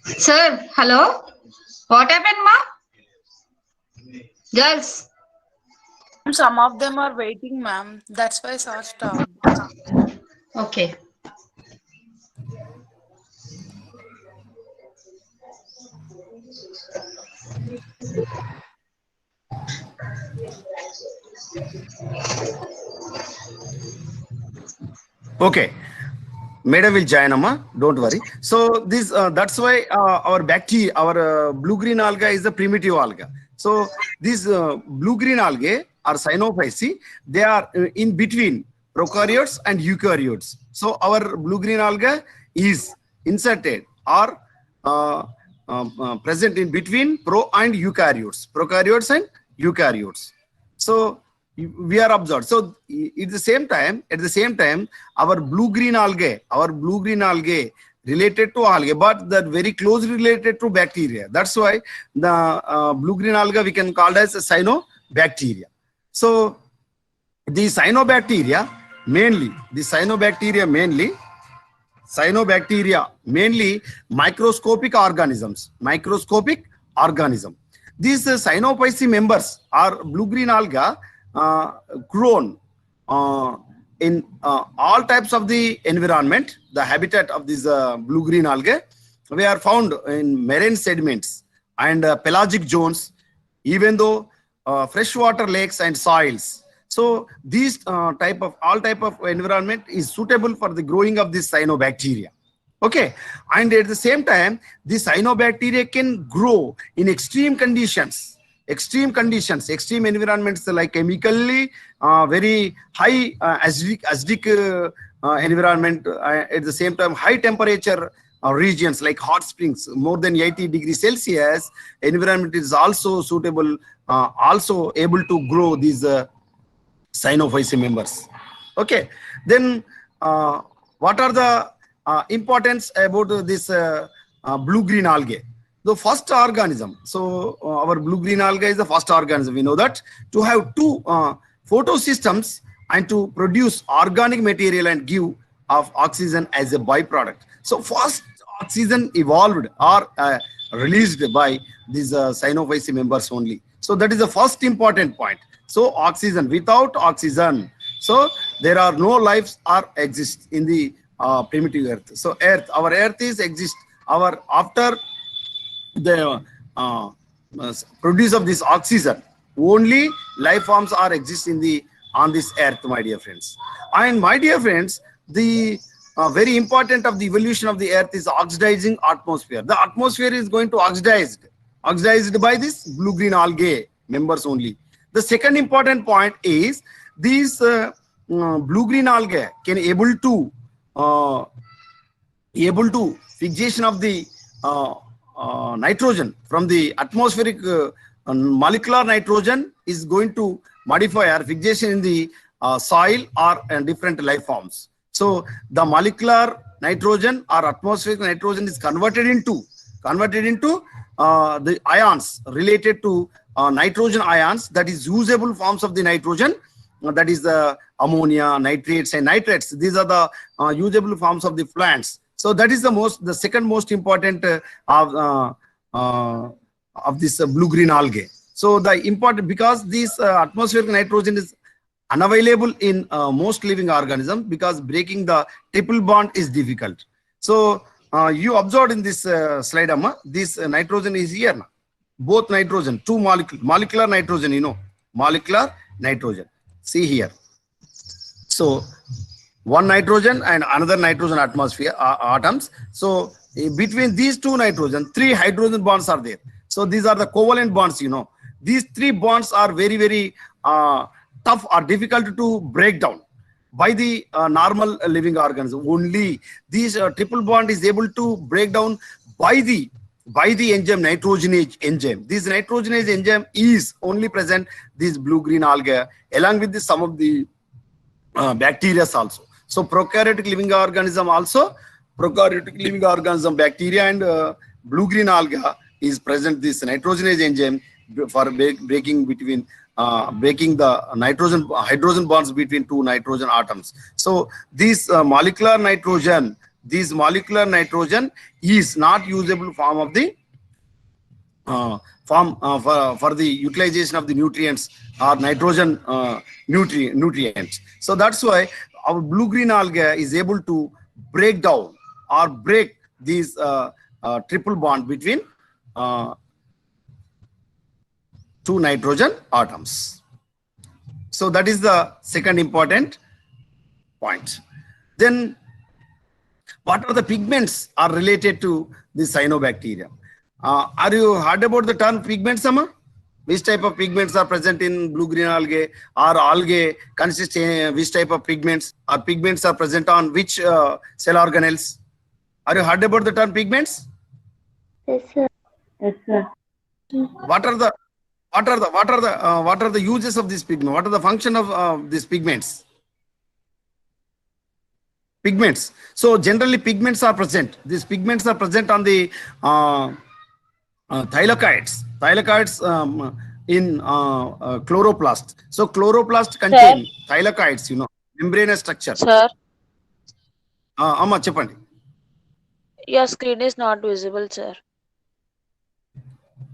Sir, hello? What happened, ma? Girls. Ma'am, some of them are waiting, ma'am. That's why sir stopped. Okay. Okay, Madam will join, Amma. Don't worry. So this that's why our bacteria, our blue-green alga is the primitive alga. So these blue-green algae are cyanophyceae. They are in between prokaryotes and eukaryotes. So our blue-green alga is inserted or present in between pro and prokaryotes and eukaryotes. So we are observed. So at the same time, our blue green algae related to algae, but that very closely related to bacteria. That's why the blue green alga we can call as cyanobacteria. So the cyanobacteria mainly microscopic organisms. These cyanophyceae members are blue-green alga grown in all types of the environment. The habitat of these blue-green algae, we are found in marine sediments and pelagic zones, even though freshwater lakes and soils. So these all type of environment is suitable for the growing of this cyanobacteria. Okay, and at the same time, this cyanobacteria can grow in extreme environments like chemically very high acidic environment, at the same time high temperature regions like hot springs more than 80 degrees Celsius environment is also suitable, also able to grow these cyanophyceae members. Okay, then what are the importance about this blue-green algae? The first organism. So our blue-green algae is the first organism. We know that to have two photosystems and to produce organic material and give of oxygen as a byproduct. So first oxygen evolved or released by these cyanophyceae members only. So that is the first important point. So oxygen, without oxygen, so there are no lives or exist in the primitive earth. So our earth is exist after the produce of this oxygen, only life forms are exist on this earth, my dear friends. And my dear friends, the very important of the evolution of the earth is oxidizing atmosphere. The atmosphere is going to oxidized by this blue-green algae members only. The second important point is these blue-green algae can able to fixation of the nitrogen from the atmospheric molecular nitrogen is going to modify or fixation in the soil or different life forms. So the molecular nitrogen or atmospheric nitrogen is converted into the ions related to nitrogen ions, that is usable forms of the nitrogen, that is the ammonia, nitrates and nitrates. These are the usable forms of the plants. So that is the second most important of this blue-green algae. So the important, because this atmospheric nitrogen is unavailable in most living organisms because breaking the triple bond is difficult. So you observed in this slide, Amma, this nitrogen is here now. Both nitrogen, two molecular nitrogen, molecular nitrogen. See here. So one nitrogen and another nitrogen atmosphere atoms. So between these two nitrogen, three hydrogen bonds are there. So these are the covalent bonds. These three bonds are very, very tough or difficult to break down by the normal living organism. Only these triple bond is able to break down by the enzyme, nitrogenase enzyme. This nitrogenase enzyme is only present this blue-green algae along with some of the bacteria also. So prokaryotic living organism bacteria and blue-green alga is present this nitrogenase enzyme for breaking the hydrogen bonds between two nitrogen atoms. So this molecular nitrogen this molecular nitrogen is not usable form of the for the utilization of the nutrients or nitrogen nutrients. So that's why our blue-green algae is able to break down or break these triple bond between two nitrogen atoms. So that is the second important point. Then what are the pigments are related to the cyanobacteria? Are you heard about the term pigments, Amma? Which type of pigments are present in blue-green algae? Or algae consist in which type of pigments? Or pigments are present on which cell organelles? Are you heard about the term pigments? Yes, sir. Yes, sir. What are the uses of this pigment? What are the function of these pigments? Pigments. So generally pigments are present. These pigments are present on the thylakoids. Thylakoids in chloroplast. So chloroplast contain thylakoids, you know, membranous structure. Sir, Amma cheppandi. your screen is not visible, sir.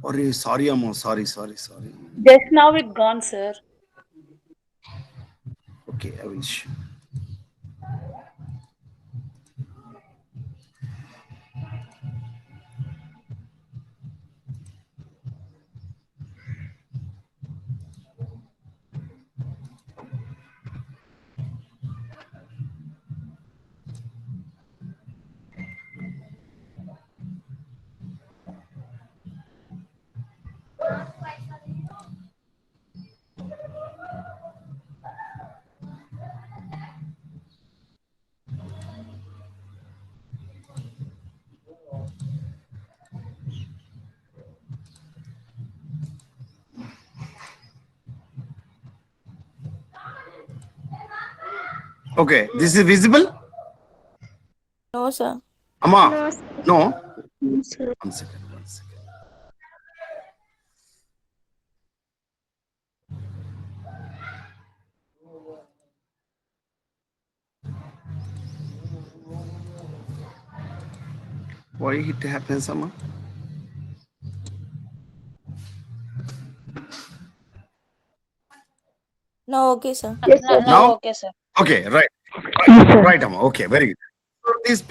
Oh, sorry, Amma. Sorry. Just now it gone, sir. Okay, I will show. Okay, this is visible? No, sir. Amma? No? No, sir. One second. Why it happens, Amma? No, okay, sir. Yes, sir. Now? Okay, sir. Okay, right. Right, Amma. Okay, very good. So these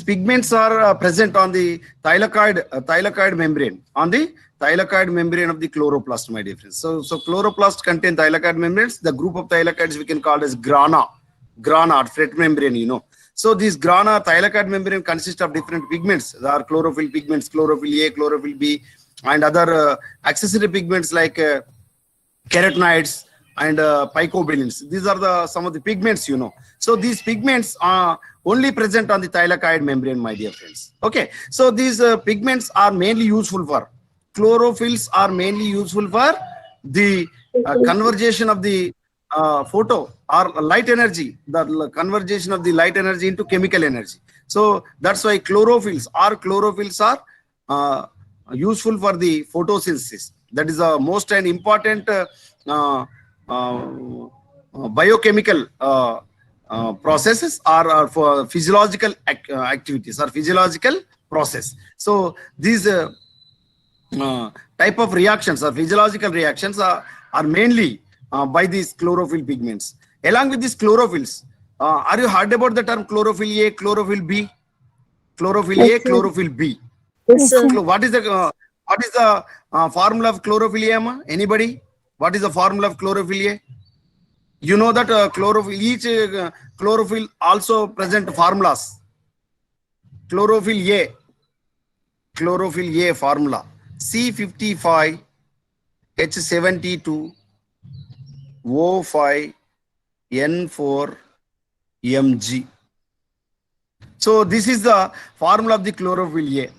pigments are present on the thylakoid membrane, on the thylakoid membrane of the chloroplast, my dear friends. So chloroplast contain thylakoid membranes. The group of thylakoids we can call as grana or fret membrane, you know. So this grana thylakoid membrane consists of different pigments. There are chlorophyll pigments, chlorophyll A, chlorophyll B, and other accessory pigments like carotenoids and phycobilins. These are some of the pigments, you know. So these pigments are only present on the thylakoid membrane, my dear friends. Okay, so these pigments are mainly useful for chlorophylls are mainly useful for the conversion of the photo or light energy, the conversion of the light energy into chemical energy. So that's why chlorophylls are useful for the photosynthesis. That is the most and important biochemical processes are for physiological activities or physiological process. So these type of reactions or physiological reactions are mainly by these chlorophyll pigments. Along with these chlorophylls, are you heard about the term chlorophyll A, chlorophyll B? Chlorophyll A, chlorophyll B. Yes, sir. What is the formula of chlorophyll A, Amma? Anybody? What is the formula of chlorophyll A? You know that each chlorophyll also present formulas. Chlorophyll A formula C55 H72 O5 N4 Mg. So this is the formula of the chlorophyll A.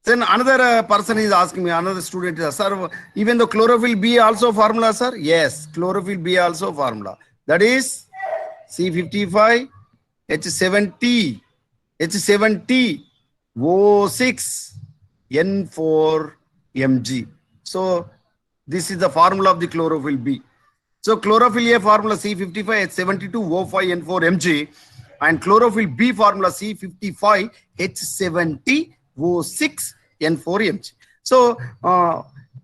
Then another person is asking me, another student is, sir, even the chlorophyll B also formula, sir? Yes, chlorophyll B also formula. That is C55 H70 O6 N4 Mg. So this is the formula of the chlorophyll B. So chlorophyll A formula C55 H72 O5 N4 Mg. and chlorophyll B formula C55H70O6N4Mg. So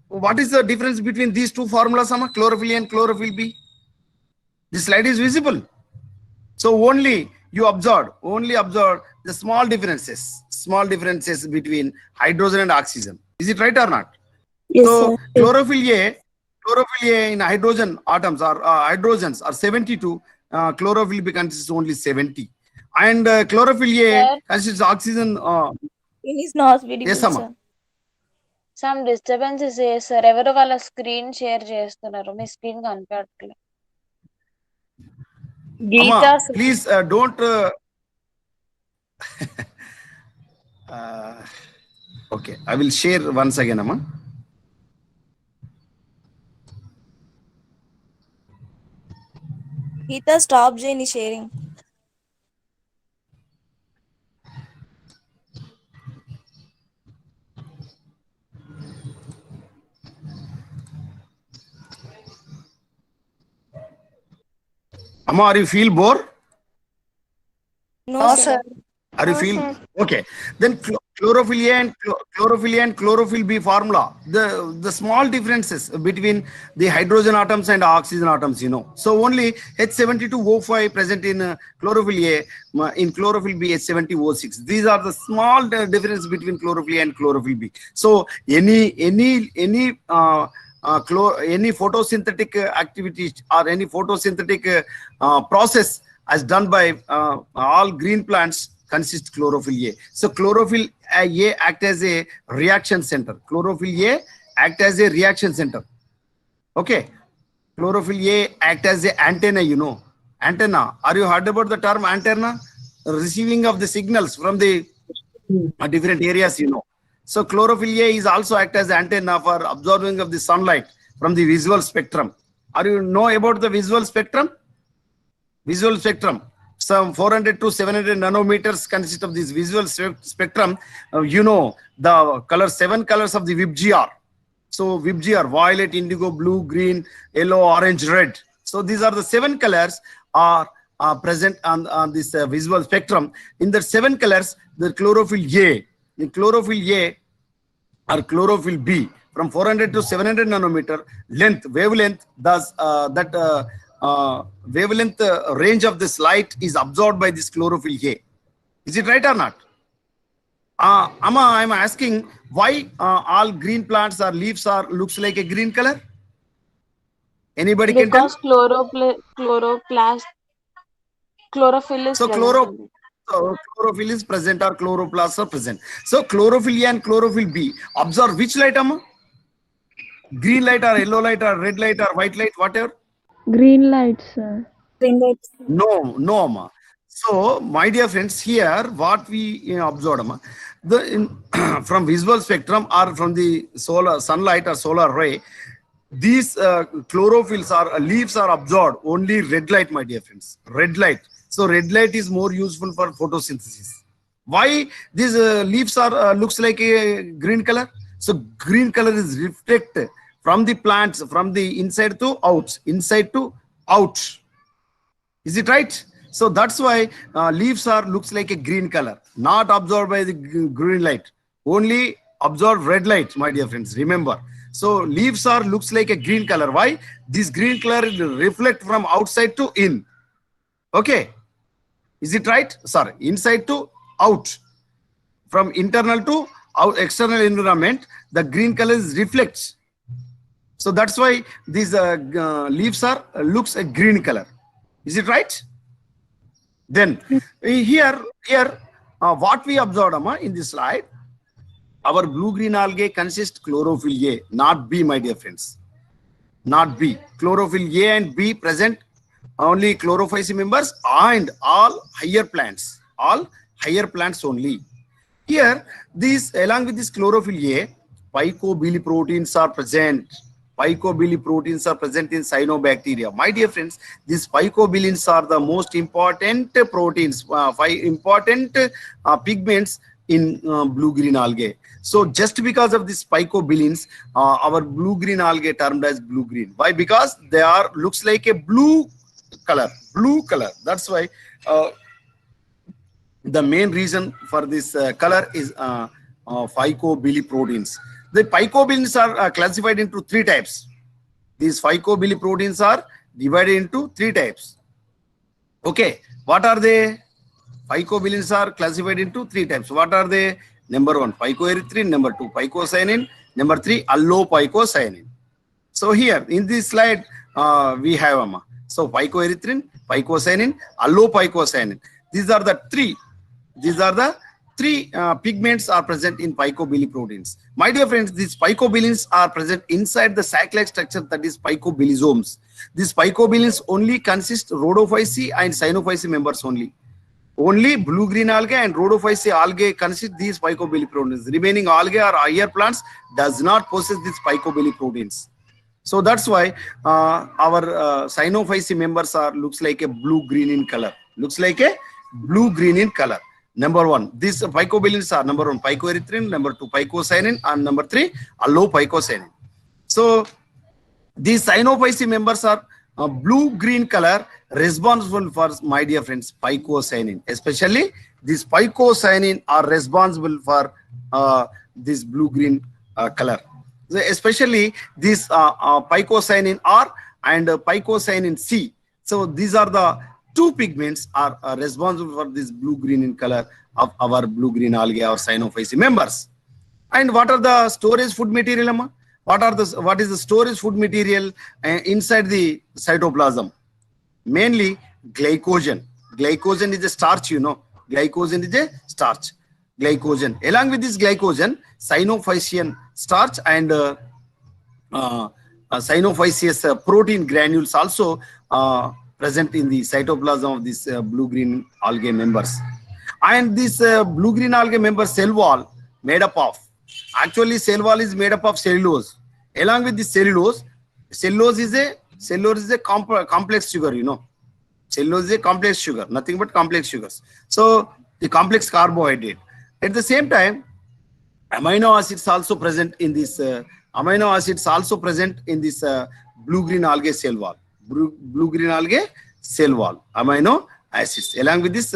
what is the difference between these two formulas, chlorophyll A and chlorophyll B? This slide is visible. So only observe the small differences between hydrogen and oxygen. Is it right or not? Yes, So sir. chlorophyll A in hydrogen atoms are hydrogens are 72. Chlorophyll B consists only 70, and chlorophyll A Sir? consists oxygen. It is not visible, Yes, Amma. sir. Some disturbances sir. ఎవరు వాళ్ళ screen share చేస్తున్నారు, మీ screen కనిపించట్లేదు. Amma, Geeta, please don't. Okay, I will share once again, Amma. Geeta, stop Jane sharing. Amma, are you feel bored? No, no, sir. sir. Are you No, feel sir. okay? Then chlorophyll A and chlorophyll B formula. The small differences between the hydrogen atoms and oxygen atoms, So only H72O5 present in chlorophyll A, in chlorophyll B H70O6. These are the small difference between chlorophyll A and chlorophyll B. So any photosynthetic activity or any photosynthetic process as done by all green plants consist chlorophyll A. So chlorophyll A act as a reaction center. Chlorophyll A act as a reaction center. Okay. Chlorophyll A act as a antenna, Antenna. Are you heard about the term antenna? Receiving of the signals from the different areas, So chlorophyll A is also act as antenna for absorbing of the sunlight from the visual spectrum. Are you know about the visual spectrum? Visual spectrum. Some 400 to 700 nanometers consist of this visual spectrum. The color, 7 colors of the VIBGR. So VIBGR, violet, indigo, blue, green, yellow, orange, red. So these are the 7 colors are present on this visual spectrum. In the 7 colors, the chlorophyll A, the chlorophyll A or chlorophyll B from 400 to 700 nanometer wavelength, thus wavelength range of this light is absorbed by this chlorophyll A. Is it right or not? Amma, I'm asking why all green plants or leaves looks like a green color? Anybody can tell? Because chlorophyll is So present. chlorophyll is present or chloroplasts are present. So chlorophyll A and chlorophyll B absorb which light, Amma? Green light or yellow light or red light or white light, whatever? Green light, sir. Green light. No, Amma. So, my dear friends, here what we observed, Amma, from visual spectrum or from the solar sunlight or solar ray, these chlorophylls or leaves are absorbed only red light, my dear friends. Red light. So red light is more useful for photosynthesis. Why these leaves are looks like a green color? So green color is reflected from the plants, from the inside to out, Is it right? So that's why leaves looks like a green color, not absorbed by the green light, only absorb red light, my dear friends. Remember. So leaves looks like a green color. Why? This green color reflect from outside to in. Okay. Is it right? Sorry, inside to out. From internal to out, external environment, the green color reflects. So that's why these leaves looks a green color. Is it right? Then here what we observed, Amma, in this slide, our blue-green algae consists chlorophyll A, not B, my dear friends. Not B. Chlorophyll A and B present only chlorophyll members and all higher plants. All higher plants only. Here, along with this chlorophyll A, phycobiliproteins are present. Phycobiliproteins are present in cyanobacteria. My dear friends, these phycobilins are the most important proteins, important pigments in blue-green algae. So just because of these phycobilins, our blue-green algae termed as blue-green. Why? Because they looks like a blue color. That's why the main reason for this color is phycobiliproteins. The phycobilins are classified into three types. These phycobiliproteins are divided into three types. Okay, what are they? Phycobilins are classified into three types. What are they? Number one, phycoerythrin. Number two, phycocyanin. Number three, allophycocyanin. So here in this slide, we have so phycoerythrin, phycocyanin, allophycocyanin. These are the three pigments are present in phycobiliproteins. My dear friends, these phycobilins are present inside the sac-like structure, that is phycobilisomes. These phycobilins only consist rhodophyceae and cyanophyceae members only. Only blue-green algae and rhodophyceae algae consist these phycobiliproteins. Remaining algae or higher plants does not possess these phycobiliproteins. So that's why our cyanophyceae members looks like a blue-green in color. Looks like a blue-green in color. Number one, these phycobilins are number one, phycoerythrin, number two, phycocyanin, and number three, allophycocyanin. So these cyanophyceae members are blue-green color, responsible for, my dear friends, phycocyanin. Especially these phycocyanin are responsible for this blue-green color. So especially these phycocyanin R and phycocyanin C. So these are the two pigments are responsible for this blue-green in color of our blue-green algae or cyanophyceae members. And what are the storage food material? What is the storage food material inside the cytoplasm? Mainly glycogen. Glycogen is a starch, you know. Glycogen is a starch. Glycogen. Along with this glycogen, cyanophycean starch and cyanophyceous protein granules also present in the cytoplasm of this blue-green algae members. And this blue-green algae member cell wall made up of, actually cell wall is made up of cellulose. Along with this cellulose is a complex sugar, you know. Cellulose is a complex sugar, nothing but complex sugars. So the complex carbohydrate. At the same time, amino acids also present in this blue-green algae cell wall. Blue-green algae cell wall, amino acids. Along with this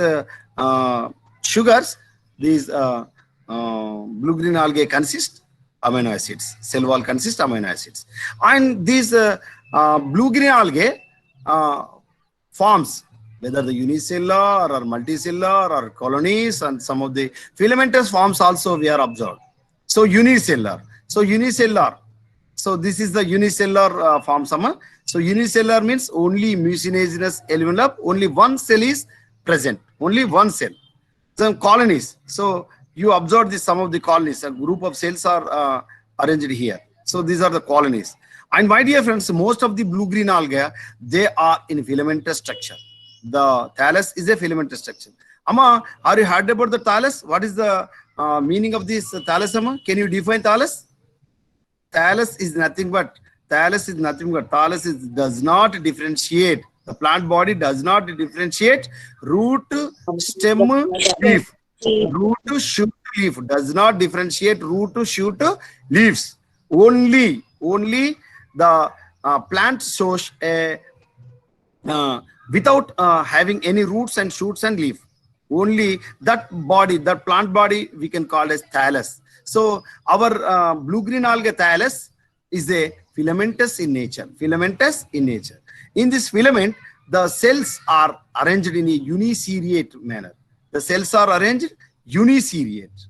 sugars, these blue-green algae consist amino acids. Cell wall consists amino acids. And these blue-green algae forms, whether the unicellular or multicellular or colonies, and some of the filamentous forms also we are observed. So unicellular. So this is the unicellular form. So unicellular means only mucineginous envelope, only one cell is present, only one cell. Some colonies. So you observe this, some of the colonies, a group of cells are arranged here. So these are the colonies. And my dear friends, most of the blue-green algae, they are in filamentous structure. The thallus is a filamentous structure. Amma, are you heard about the thallus? What is the meaning of this thallus, Amma? Can you define thallus? Thallus is nothing but does not differentiate. The plant body does not differentiate root, stem, leaf. Root, shoot, leaf does not differentiate root, shoot, leaves. Only the plant shows without having any roots and shoots and leaf. Only that body, that plant body, we can call as thallus. So our blue-green algae thallus is a filamentous in nature. In this filament, the cells are arranged in a uniseriate manner. The cells are arranged uniseriate.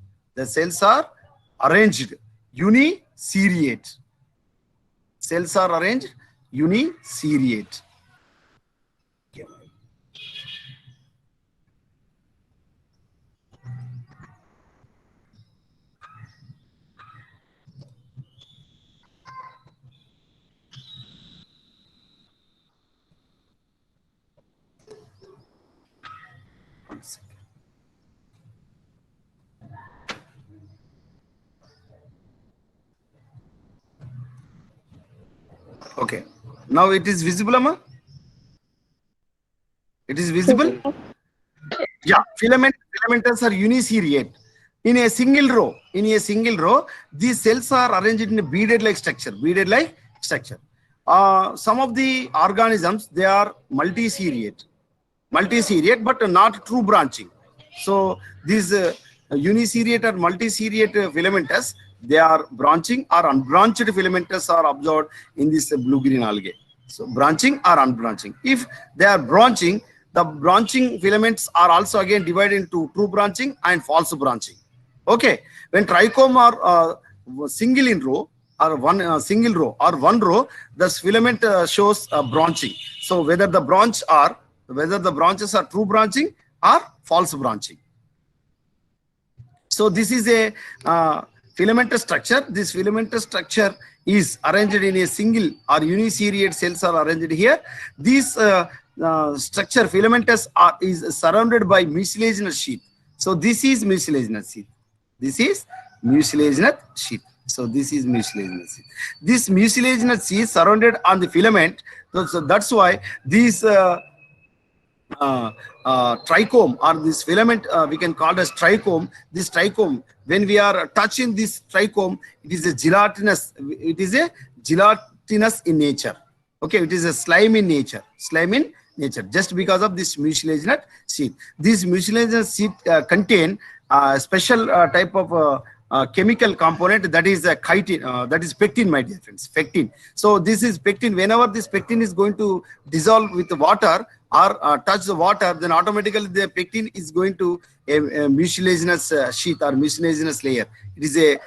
Cells are arranged uniseriate. Okay. Now it is visible, Amma? It is visible? Yeah. Filamentous are uniseriate. In a single row, these cells are arranged in a beaded-like structure. Some of the organisms, they are multiseriate, but not true branching. So these uniseriate or multiseriate filamentous, they are branching or unbranched filamentous are observed in this blue-green algae. So branching or unbranching. If they are branching, the branching filaments are also again divided into true branching and false branching. Okay, when trichome are single in row or one single row or one row, the filament shows branching. So whether the branches are true branching or false branching. So this is a filamentous structure. This filamentous structure is arranged in a single or uniseriate cells are arranged here. This structure filamentous is surrounded by mucilaginous sheath. So this is mucilaginous sheath. This is mucilaginous sheath. So this is mucilaginous sheath. This mucilaginous sheath surrounded on the filament. So that's why these trichome or this filament we can call as trichome. This trichome, when we are touching this trichome, it is a gelatinous. It is a gelatinous in nature. Okay, it is a slime in nature. Slime in nature, just because of this mucilaginous sheath. This mucilaginous sheath contain a special type of chemical component, that is chitin, that is pectin, my dear friends, pectin. So this is pectin. Whenever this pectin is going to dissolve with the water or touch the water, then automatically the pectin is going to a mucilaginous sheath or mucilaginous layer. It is a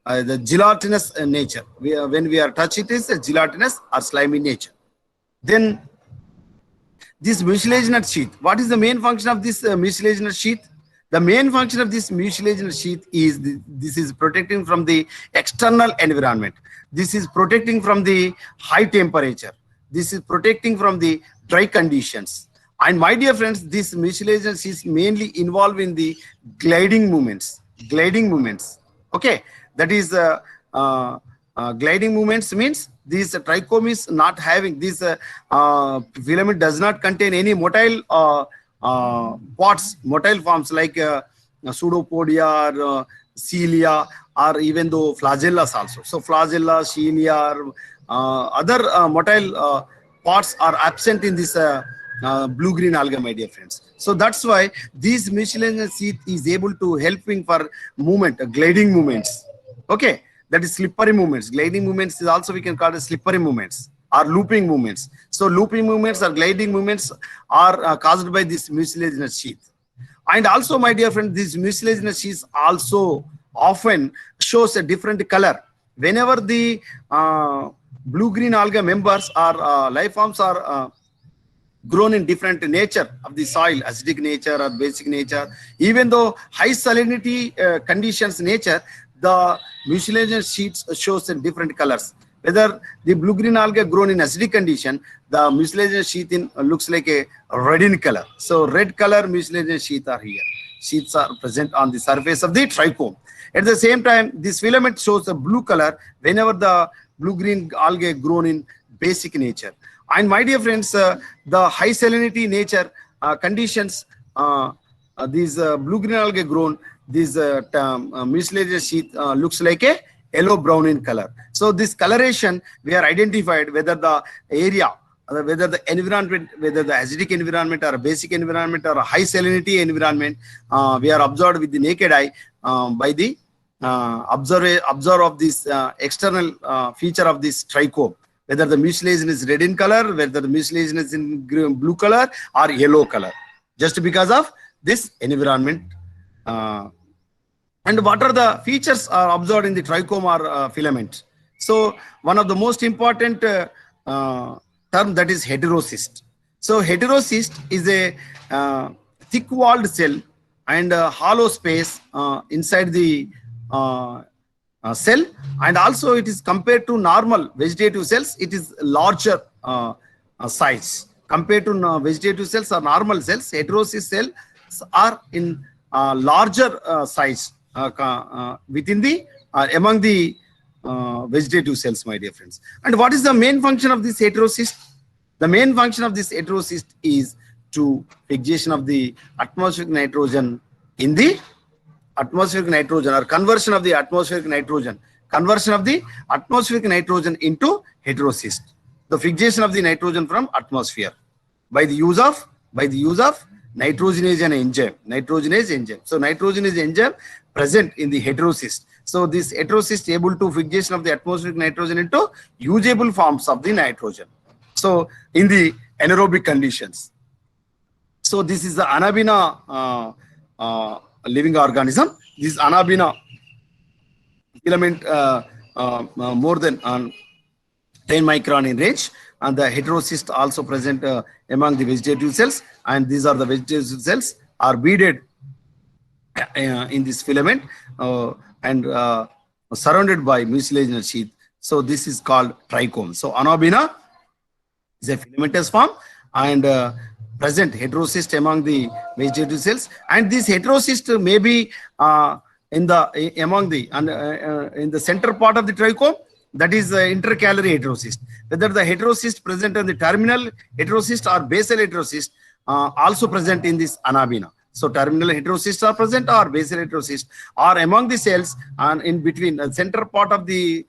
the gelatinous nature. When we are touch it is a gelatinous or slimy nature. Then this mucilaginous sheath. What is the main function of this mucilaginous sheath? The main function of this mucilaginous sheath is this is protecting from the external environment. This is protecting from the high temperature. This is protecting from the dry conditions. And my dear friends, this mucilaginous is mainly involved in the gliding movements. Gliding movements. Okay, that is gliding movements means this trichome is not having this filament does not contain any motile parts, motile forms like pseudopodia or cilia, or even though flagellas also. So flagella, cilia, other motile parts are absent in this blue-green alga, my dear friends. So that's why this mucilaginous sheath is able to helping for movement, gliding movements. Okay, that is slippery movements. Gliding movements is also we can call it slippery movements or looping movements. So looping movements or gliding movements are caused by this mucilaginous sheath. And also, my dear friend, this mucilaginous sheath also often shows a different color. Whenever the blue-green alga members or life forms are grown in different nature of the soil, acidic nature or basic nature, even though high salinity conditions nature, the mucilaginous sheaths shows in different colors. Whether the blue-green alga grown in acidic condition, the mucilaginous sheath looks like a red in color. So red color mucilaginous sheath are here. Sheaths are present on the surface of the trichome. At the same time, this filament shows a blue color whenever the blue-green algae grown in basic nature. And my dear friends, the high salinity nature conditions, these blue-green algae grown, this mucilaginous sheath looks like a yellow-brown in color. So this coloration, we are identified whether the area, whether the environment, whether the acidic environment or a basic environment or a high salinity environment, we are observed with the naked eye by the observer of this external feature of this trichome, whether the mucilagin is red in color, whether the mucilagin is in blue color or yellow color, just because of this environment. And what are the features are observed in the trichome or filament? So one of the most important term, that is heterocyst. So heterocyst is a thick-walled cell and a hollow space inside the cell, and also it is compared to normal vegetative cells, it is larger size. Compared to vegetative cells or normal cells, heterocyst cells are in larger size within the among the vegetative cells, my dear friends. And what is the main function of this heterocyst? The main function of this heterocyst is to fixation of the atmospheric nitrogen in the atmospheric nitrogen, or conversion of the atmospheric nitrogen, into heterocyst. The fixation of the nitrogen from atmosphere by the use of nitrogenase an enzyme. Nitrogenase enzyme. So nitrogen is enzyme present in the heterocyst. So this heterocyst able to fixation of the atmospheric nitrogen into usable forms of the nitrogen. So in the anaerobic conditions. So this is the Anabaena living organism. This Anabaena filament more than 10 micron in range, and the heterocyst also present among the vegetative cells, and these are the vegetative cells are beaded in this filament and surrounded by mucilaginous sheath. So this is called trichome. So Anabaena is a filamentous form and present heterocyst among the vegetative cells, and this heterocyst may be in the center part of the trichome, that is the intercalary heterocyst. Whether the heterocyst present on the terminal heterocyst or basal heterocyst also present in this Anabaena. So terminal heterocysts are present or basal heterocysts are among the cells, and in between the center part of the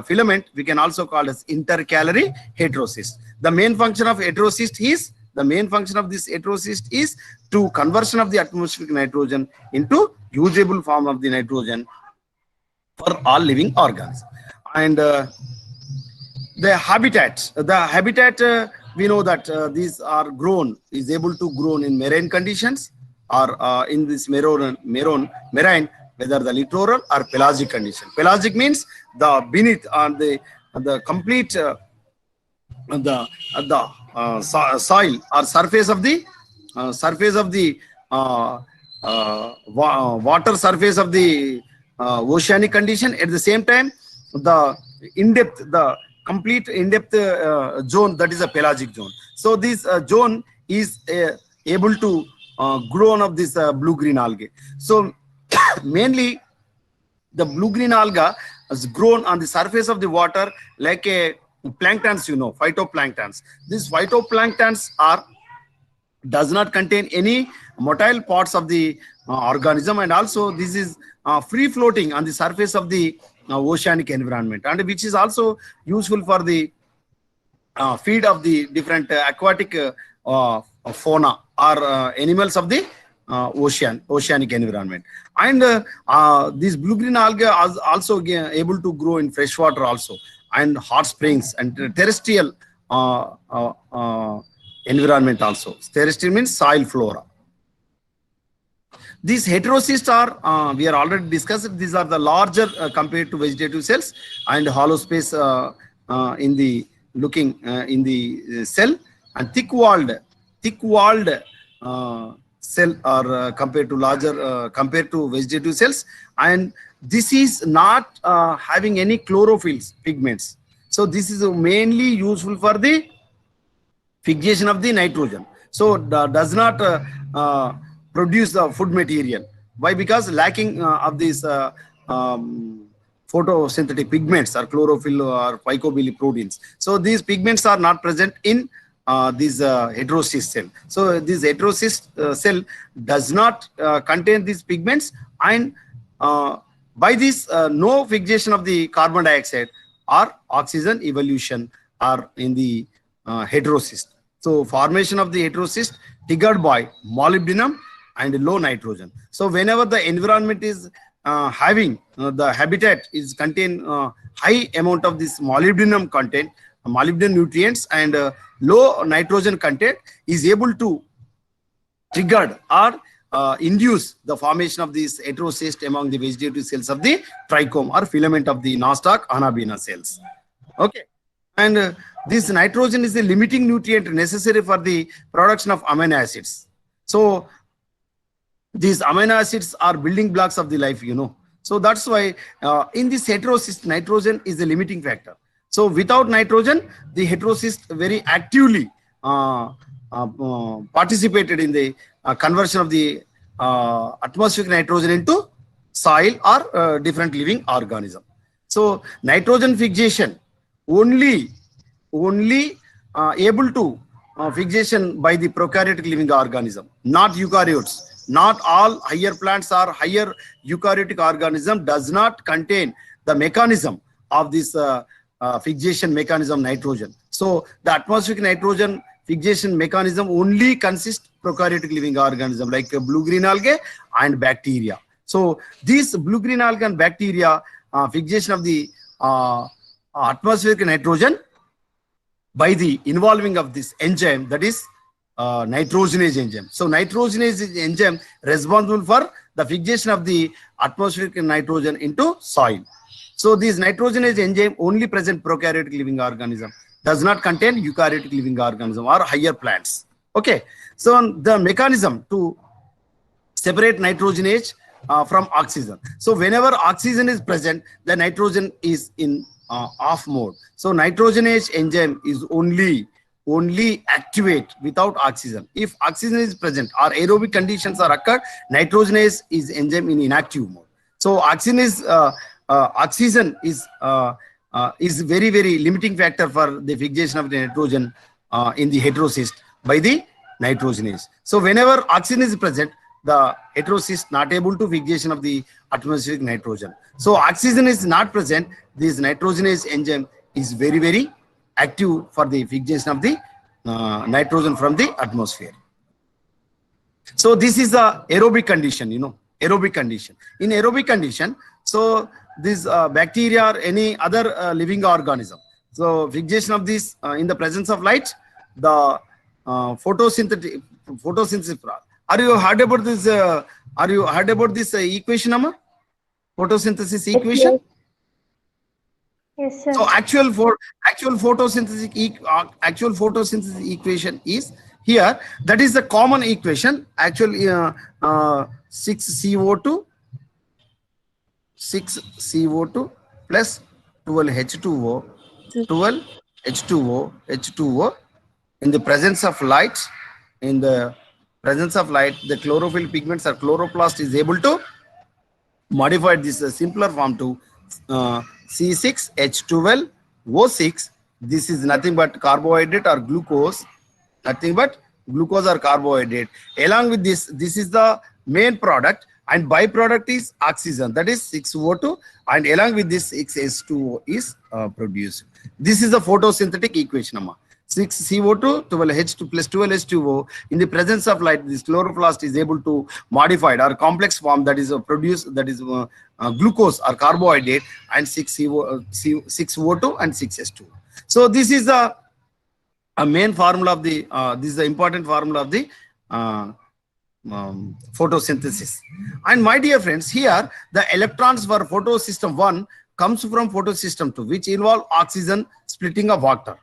filament we can also call as intercalary heterocyst. The main function of heterocyst is to conversion of the atmospheric nitrogen into usable form of the nitrogen for all living organisms. And the habitat we know that these are is able to grow in marine conditions or in this marine, whether the littoral or pelagic condition. Pelagic means the beneath on the complete soil or surface of the water surface of the oceanic condition. At the same time, the complete in-depth zone, that is a pelagic zone. So this zone is able to grow on of this blue-green algae. So mainly the blue-green alga has grown on the surface of the water like a planktons, phytoplanktons. These phytoplanktons does not contain any motile parts of the organism, and also this is free floating on the surface of the oceanic environment, and which is also useful for the feed of the different aquatic fauna or animals of the oceanic environment. And this blue-green alga is also able to grow in freshwater also, and hot springs and terrestrial environment also. Terrestrial means soil flora. These heterocysts are, we are already discussed, these are the larger compared to vegetative cells, and hollow space in the in the cell, and thick-walled cell are compared to larger compared to vegetative cells, and this is not having any chlorophylls, pigments. So this is mainly useful for the fixation of the nitrogen. So does not produce the food material. Why? Because lacking of these photosynthetic pigments or chlorophyll or phycobilioproteins. So these pigments are not present in this heterocyst cell. So this heterocyst cell does not contain these pigments, and by this no fixation of the carbon dioxide or oxygen evolution are in the heterocyst. So formation of the heterocyst triggered by molybdenum and low nitrogen. So whenever the environment is having the habitat is contain high amount of this molybdenum content, molybdenum nutrients, and low nitrogen content, is able to trigger or induce the formation of this heterocyst among the vegetative cells of the trichome or filament of the nostoc Anabaena cells. Okay, and this nitrogen is the limiting nutrient necessary for the production of amino acids. So these amino acids are building blocks of the life, So that's why in this heterocyst, nitrogen is the limiting factor. So without nitrogen, the heterocyst very actively participated in the conversion of the atmospheric nitrogen into soil or different living organism. So nitrogen fixation only able to fixation by the prokaryotic living organism, not eukaryotes. Not all higher plants or higher eukaryotic organism does not contain the mechanism of this fixation mechanism nitrogen. So the atmospheric nitrogen fixation mechanism only consists prokaryotic living organism like blue-green algae and bacteria. So these blue-green algae and bacteria fixation of the atmospheric nitrogen by the involving of this enzyme, that is nitrogenase enzyme. So nitrogenase is enzyme responsible for the fixation of the atmospheric nitrogen into soil. So this nitrogenase enzyme only present prokaryotic living organism, does not contain eukaryotic living organism or higher plants. Okay, so the mechanism to separate nitrogenase from oxygen. So whenever oxygen is present, the nitrogen is in off mode. So nitrogenase enzyme is only activate without oxygen. If oxygen is present or aerobic conditions are occurred, nitrogenase is enzyme in inactive mode. So oxygen is very, very limiting factor for the fixation of the nitrogen in the heterocyst by the nitrogenase. So whenever oxygen is present, the heterocyst not able to fixation of the atmospheric nitrogen. So oxygen is not present, this nitrogenase enzyme is very, very active for the fixation of the nitrogen from the atmosphere. So this is the aerobic condition, aerobic condition. In aerobic condition, so this bacteria or any other living organism. So fixation of this in the presence of light, the photosynthesis. Are you heard about this? Equation, Amma? Photosynthesis equation. Yes, sir. So actual photosynthesis equation is here. That is the common equation. Actually, 6CO2 plus 12H2O, 12H2O in the presence of light. In the presence of light, the chlorophyll pigments or chloroplast is able to modify this simpler form to C6H12O6. This is nothing but carbohydrate or glucose, nothing but glucose or carbohydrate. Along with this, this is the main product, and byproduct is oxygen, that is 6O2, and along with this 6H2O is produced. This is the photosynthetic equation, Amma. 6CO2, 12H2 plus 12H2O. In the presence of light, this chloroplast is able to modify our complex form, that is produced, that is glucose or carbohydrate, and 6O2 and 6H2O. So this is a main formula of the this is the important formula of the photosynthesis. And my dear friends, here the electrons for photosystem 1 comes from photosystem 2, which involve oxygen splitting of water.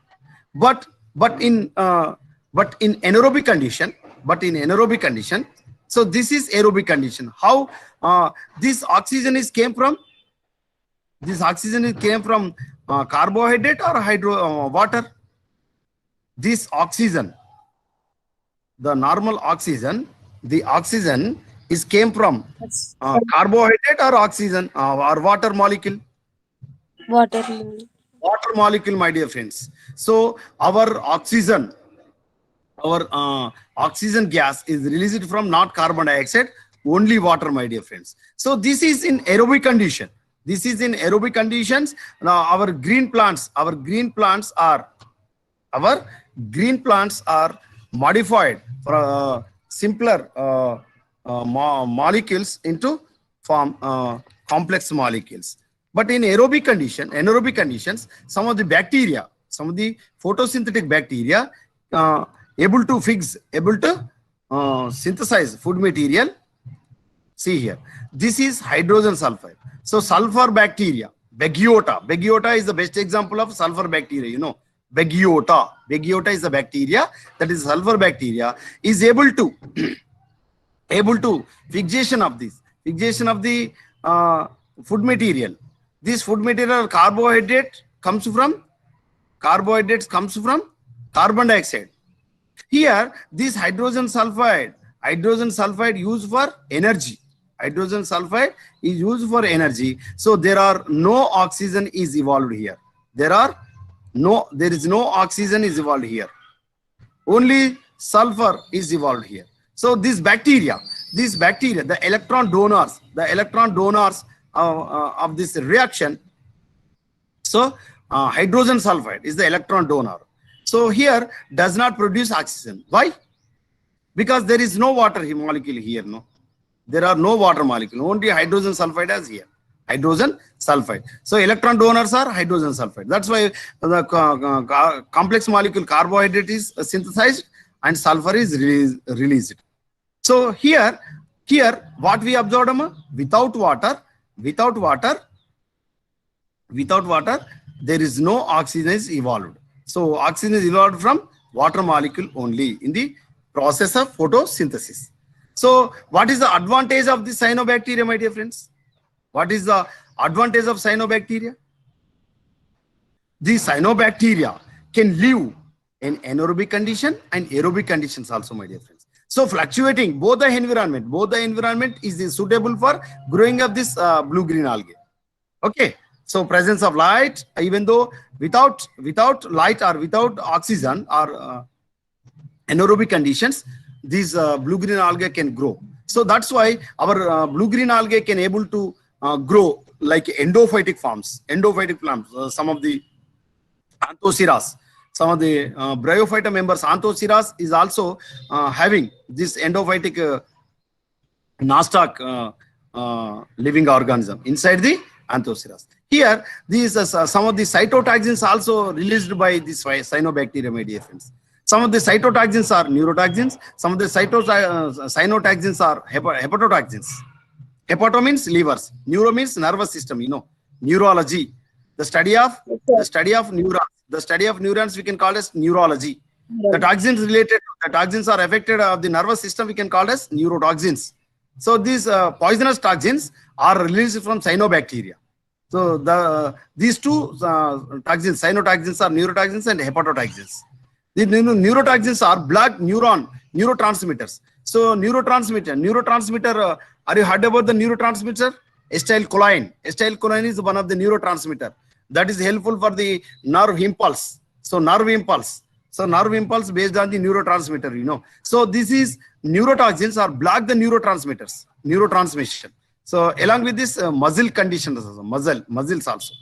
But in anaerobic condition, so this is aerobic condition. How this oxygen came from? This oxygen came from carbohydrate or water. This oxygen, the normal oxygen, the oxygen came from carbohydrate or oxygen or water molecule. Water. Water molecule, my dear friends. So our oxygen gas is released from not carbon dioxide, only water, my dear friends. So this is in aerobic condition. This is in aerobic conditions. Now our green plants are modified for simpler molecules into form complex molecules. But in anaerobic conditions, some of the bacteria, some of the photosynthetic bacteria able to synthesize food material. See here, this is hydrogen sulfide. So sulfur bacteria, Beggiota is the best example of sulfur bacteria, Beggiota is the bacteria, that is sulfur bacteria, is able to fixation of the food material. This food material carbohydrates comes from carbon dioxide. Here this hydrogen sulfide used for energy. Hydrogen sulfide is used for energy. So there are no oxygen is evolved here. There is no oxygen is evolved here. Only sulfur is evolved here. So this bacteria, the electron donors of this reaction. So hydrogen sulfide is the electron donor. So here does not produce oxygen. Why? Because there is no water molecule here. No, there are no water molecule. Only hydrogen sulfide is here. Hydrogen sulfide. So electron donors are hydrogen sulfide. That's why the complex molecule carbohydrate is synthesized and sulfur is released. So here what we observed, without water, there is no oxygen is evolved. So oxygen is evolved from water molecule only in the process of photosynthesis. So what is the advantage of the cyanobacteria, my dear friends? What is the advantage of cyanobacteria? The cyanobacteria can live in anaerobic condition and aerobic conditions also, my dear friends. So fluctuating both the environment is suitable for growing of this blue-green algae. Okay. So presence of light, even though without light or without oxygen or anaerobic conditions, these blue-green algae can grow. So that's why our blue-green algae can able to grow like endophytic forms. Some of the Anthoceras, some of the Bryophyta members, Anthoceras is also having this endophytic nostoc living organism inside the Anthoceras. Here, these some of the cytotoxins also released by this cyanobacteria, my dear friends. Some of the cytotoxins are neurotoxins. Some of the cyanotoxins are hepatotoxins. Hepato means livers. Neuro means nervous system. You know, neurology. The study of neurons. The study of neurons we can call as neurology. The toxins are affected of the nervous system. We can call as neurotoxins. So these poisonous toxins are released from cyanobacteria. So these two toxins, cyanotoxins, are neurotoxins and hepatotoxins. The neurotoxins are blood neurotransmitters. So neurotransmitter. Are you heard about the neurotransmitter? Acetylcholine. Acetylcholine is one of the neurotransmitter that is helpful for the nerve impulse. So nerve impulse based on the neurotransmitter. You know. So this is neurotoxins are block the neurotransmission. So along with this muscle conditions, muscles also.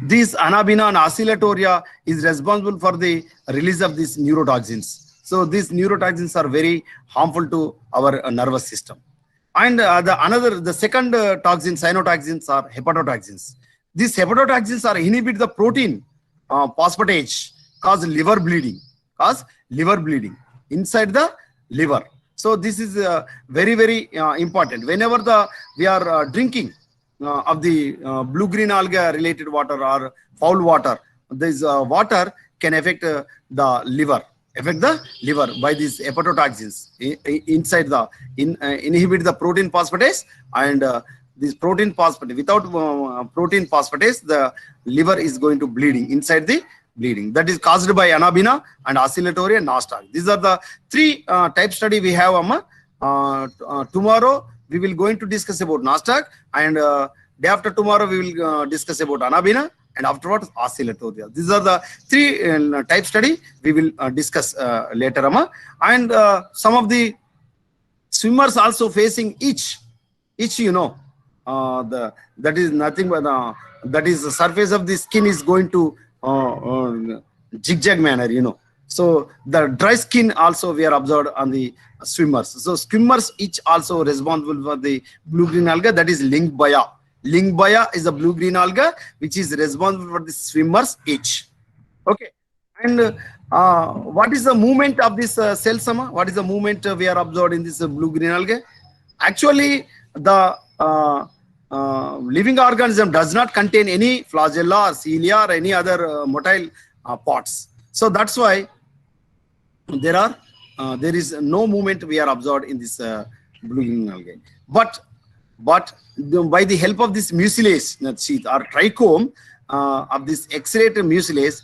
These Anabina and Oscillatoria is responsible for the release of these neurotoxins. So these neurotoxins are very harmful to our nervous system. And the second toxin, cyanotoxins, are hepatotoxins. These hepatotoxins are inhibit the protein phosphatase, cause liver bleeding inside the liver. So this is very, very important. Whenever we are drinking of the blue-green algae related water or foul water, this water can affect the liver. By these hepatotoxins inside the inhibit the protein phosphatase, and this protein phosphatase, without protein phosphatase, the liver is going to bleeding inside the bleeding. That is caused by Anabina and Oscillatoria and nostoc. These are the three type study we have. Tomorrow we will going to discuss about nostoc, and day after tomorrow we will discuss about Anabina, and afterwards Oscillatoria. These are the three type study we will discuss later. And some of swimmers also facing itch, you know, that is nothing but that is the surface of the skin is going to zigzag manner, you know. So the dry skin also we are observed on the swimmers. So swimmers itch also responsible for the blue-green alga, that is Lyngbya. Lyngbya is a blue-green alga which is responsible for the swimmer's itch. Okay. And what is the movement of this cell summa? What is the movement we are observed in this blue-green algae? Actually, the living organism does not contain any flagella or cilia or any other motile parts. So that's why there is no movement we are observed in this blue-green algae. But by the help of this mucilase sheath or trichome of this X-rated mucilase,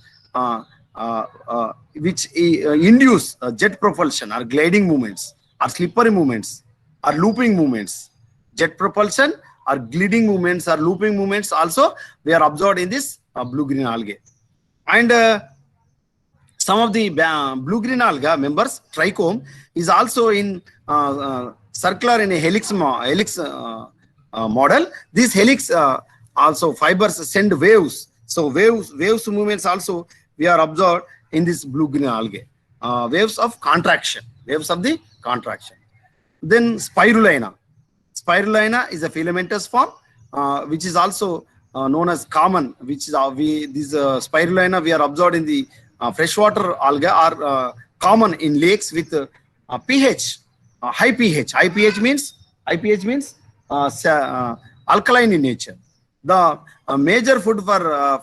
which induce jet propulsion or gliding movements or slippery movements or looping movements, jet propulsion or gliding movements or looping movements also we are observed in this blue-green algae. And some of the blue-green alga members, trichome, is also in circular in a helix model. This helix also fibers send waves. So waves movements also we are observed in this blue-green algae. Waves of contraction, waves of the contraction. Then spirulina. Spirulina is a filamentous form, which is also known as common, which is spirulina we are observed in the freshwater algae are common in lakes with pH, high pH. High pH means alkaline in nature. The major food for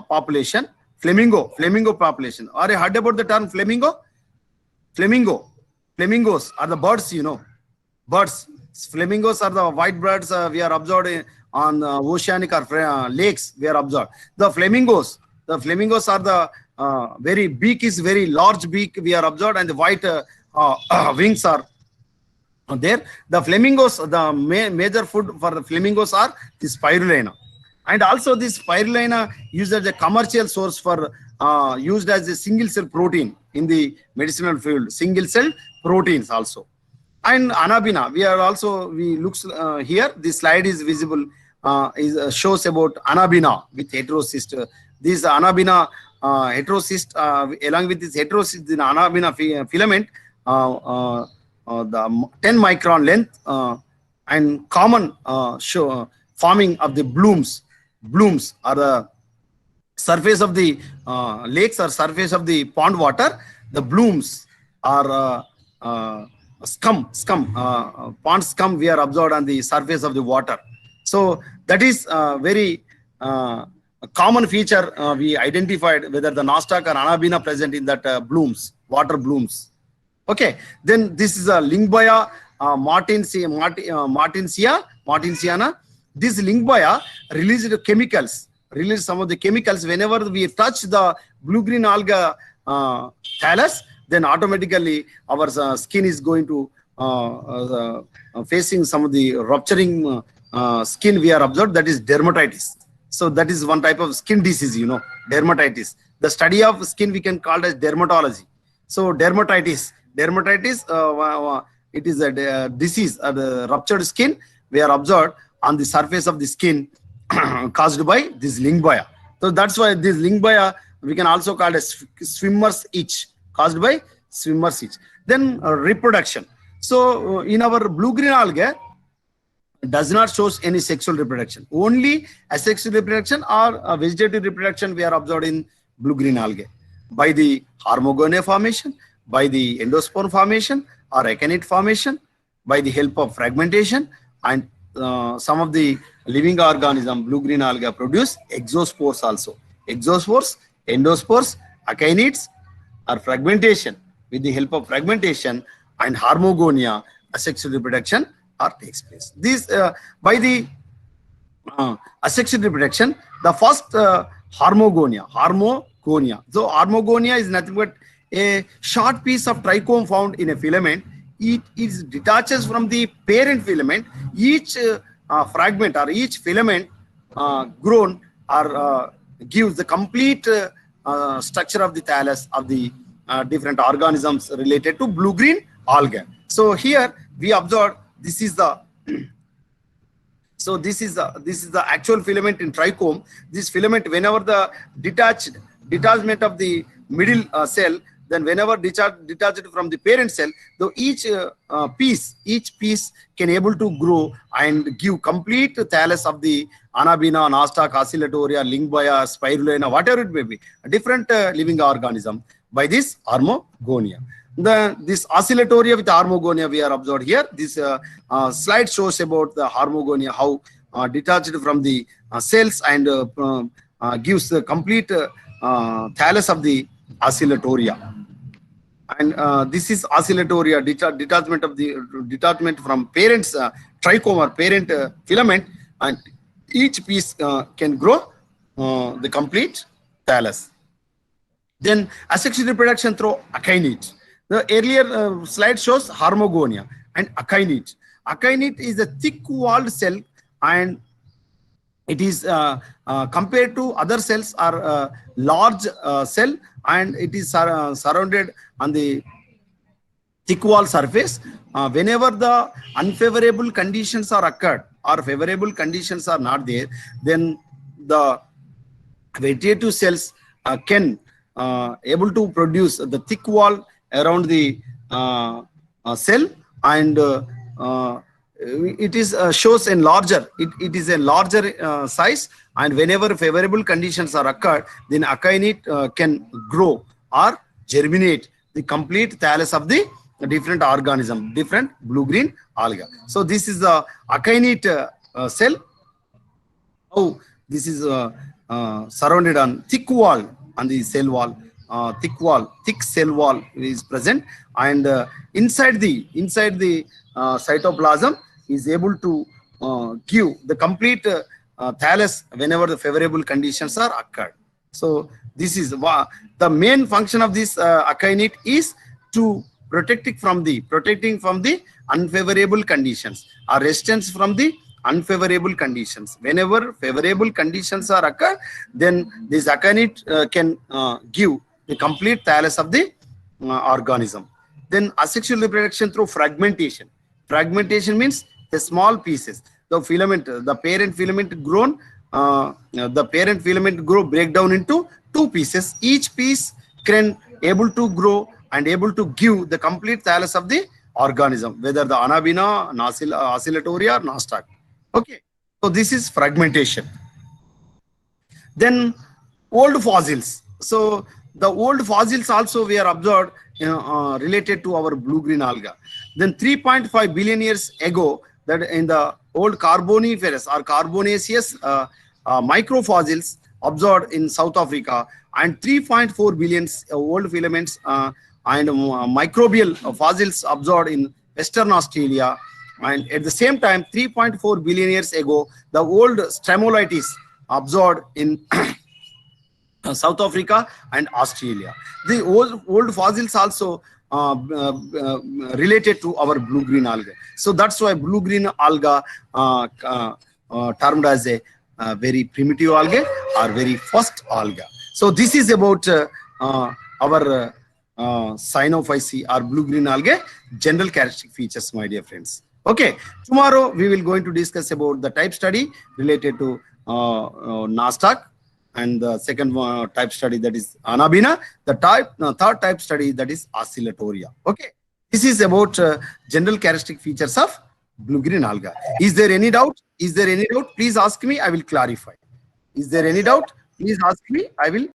population, flamingo population. Are you heard about the term flamingo? Flamingos are the birds, you know. Birds. Flamingos are the white birds we are observed on oceanic or lakes. We are observed. The flamingos are the very beak is very large beak we are observed, and the white wings are there. The flamingos, the major food for the flamingos are the spirulina, and also this spirulina used as a commercial source for used as a single cell protein in the medicinal field. Single cell proteins also. And Anabina, we looks here. This slide is visible. Shows about Anabina with heterocyst. This Anabina heterocyst, along with this heterocyst in Anabina filament, the 10 micron length and common forming of the blooms. Blooms are the surface of the lakes or surface of the pond water. The blooms are scum, pond scum we are observed on the surface of the water. So that is very common feature we identified, whether the nostoc or Anabina present in that blooms, water blooms. Okay, then this is a Lingboia martinsiana. This Lingboia release some of the chemicals whenever we touch the blue-green alga thallus. Then automatically our skin is going to facing some of the rupturing skin we are observed, that is dermatitis. So that is one type of skin disease, you know, dermatitis. The study of skin we can call as dermatology. So dermatitis, it is a disease of the ruptured skin we are observed on the surface of the skin caused by this Lingboia. So that's why this Lingboia we can also call as swimmer's itch, caused by swimmer's itch. Then reproduction. So in our blue-green algae does not show any sexual reproduction. Only asexual reproduction or vegetative reproduction we are observed in blue-green algae by the Harmogonia formation, by the endosperm formation or acanite formation, by the help of fragmentation, and some of the living organism blue-green algae produce exospores also. Exospores, endospores, acinites or fragmentation. With the help of fragmentation and Harmogonia, asexual reproduction takes place. This by the asexual reproduction, the first Harmogonia. So Harmogonia is nothing but a short piece of trichome found in a filament. It is detaches from the parent filament. Each fragment or each filament grown or gives the complete structure of the thallus of the different organisms related to blue-green algae. So here we observe this is the actual filament in trichome. This filament, whenever the detachment of the middle cell, then whenever detached from the parent cell, though each piece can able to grow and give complete thallus of the Anabina, nostoc, oscillatoria, Lingboia, spirulina, whatever it may be, a different living organism by this Harmogonia. This oscillatoria with Harmogonia we are observed here. This slide shows about the Harmogonia, how detached from the cells and gives the complete thallus of the oscillatoria. And this is oscillatoria, detachment from parent's trichome or parent filament, and each piece can grow the complete thallus. Then asexual reproduction through akinete. The earlier slide shows Harmogonia and akinete. Akinete is a thick-walled cell, and it is compared to other cells are large cell, and it is surrounded on the thick wall surface. Whenever the unfavorable conditions are occurred or favorable conditions are not there, then the vegetative cells can able to produce the thick wall around the cell, and it is shows a larger. It is a larger size, and whenever favorable conditions are occurred, then akinete can grow or germinate the complete thallus of the different organism, different blue-green alga. So this is the akinete cell. Oh, this is surrounded on thick wall on the cell wall. Thick cell wall is present, and inside the cytoplasm is able to give the complete thallus whenever the favorable conditions are occurred. So this is the main function of this akinete is to protecting from the unfavorable conditions, or resistance from the unfavorable conditions. Whenever favorable conditions are occur, then this akinete can give the complete thallus of the organism. Then asexual reproduction through fragmentation. Fragmentation means the small pieces. The filament, the parent filament grown, break down into two pieces. Each piece can able to grow and able to give the complete thallus of the organism, whether the Anabaena, Oscillatoria, or Nostoc. Okay, so this is fragmentation. Then old fossils. So the old fossils also we are observed related to our blue-green alga. Then 3.5 billion years ago, that in the old Carboniferous or Carbonaceous microfossils observed in South Africa, and 3.4 billion old filaments and microbial fossils observed in Western Australia. And at the same time, 3.4 billion years ago, the old Stromatolites observed in South Africa and Australia. The old fossils also related to our blue-green alga. So that's why blue-green alga termed as a very primitive algae or very first alga. So this is about our Cyanophyceae or blue-green algae general characteristic features, my dear friends. Okay, tomorrow we will going to discuss about the type study related to Nostoc, and the second type study, that is Anabaena. The third type study, that is Oscillatoria. Okay, this is about general characteristic features of blue-green alga. Is there any doubt? Is there any doubt? Please ask me, I will clarify. Is there any doubt? Please ask me, I will